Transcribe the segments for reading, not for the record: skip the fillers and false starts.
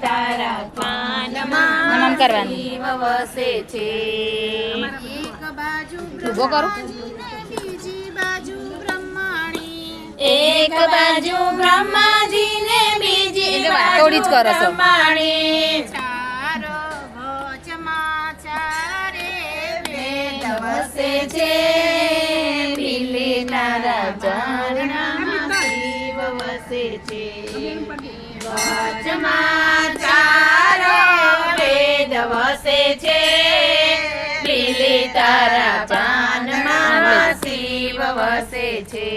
તારા પાનમાં શિવ વસે છે. એક બાજુ ઉભો કરો. બીજી બાજુ બ્રહ્માણી. એક બાજુ બ્રહ્માજી ને બીજી બાજુ બ્રહ્માણી. ચાર વચમાં ચારે વેદ વસે છે. પીલી તારા ચરણમાં શિવ વસે છે. વચમાં ચાર વેદ વસે છે. પીલી તારા ચાનમાં શિવ વસે છે.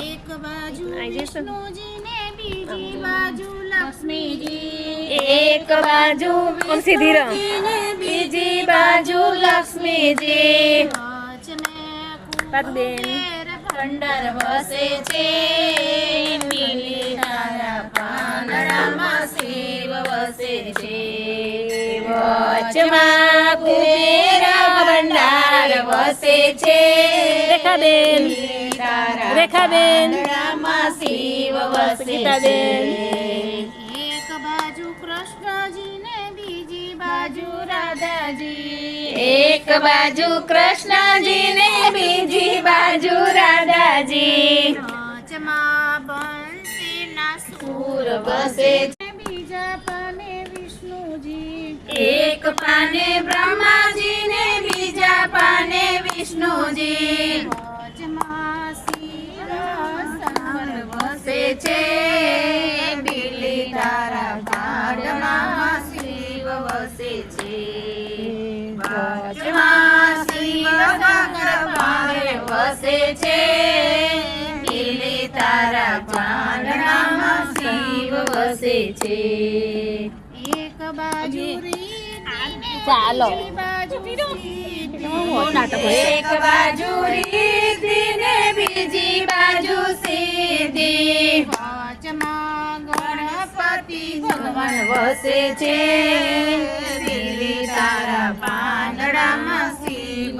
એક બાજુ વિષ્ણુજી ને બીજી બાજુ લક્ષ્મીજી. એક બાજુ વિષ્ણુજી ને બીજી બાજુ લક્ષ્મીજી. કુબેર ભંડાર વસે છે. પીલી તારા પાંદડામાં શિવ વસે છે. વચમાં કુબેર ભંડાર વસે છે. રેખાબેન પાંદડામાં શિવ વસે છે. એક બાજુ કૃષ્ણજી ને બીજી બાજુ રાધાજી. એક બાજુ કૃષ્ણજી ને બીજી બાજુ રાધાજી. વચમાં બંસીના સૂર વસે છે. બીજા પાને વિષ્ણુજી. એક પાને બ્રહ્માજી ને બીજા પાને વિષ્ણુજી. વચમાં શિવ સાવર વસે છે. પીલી તારા ભાડમાં શિવ વસે છે. વચમાં શિવ સાગર ભાવે વસે છે. પીલી તારા પાંદડામાં શિવ વસે છે. એક બાજુ ચાલો. બીજી બાજુ એક બાજુ રીતિ ને બીજી બાજુ સિદ્ધિ. વચમાં ગણપતિ ભગવાન વસે છે. પીલી તારા પાંદડામાં શિવ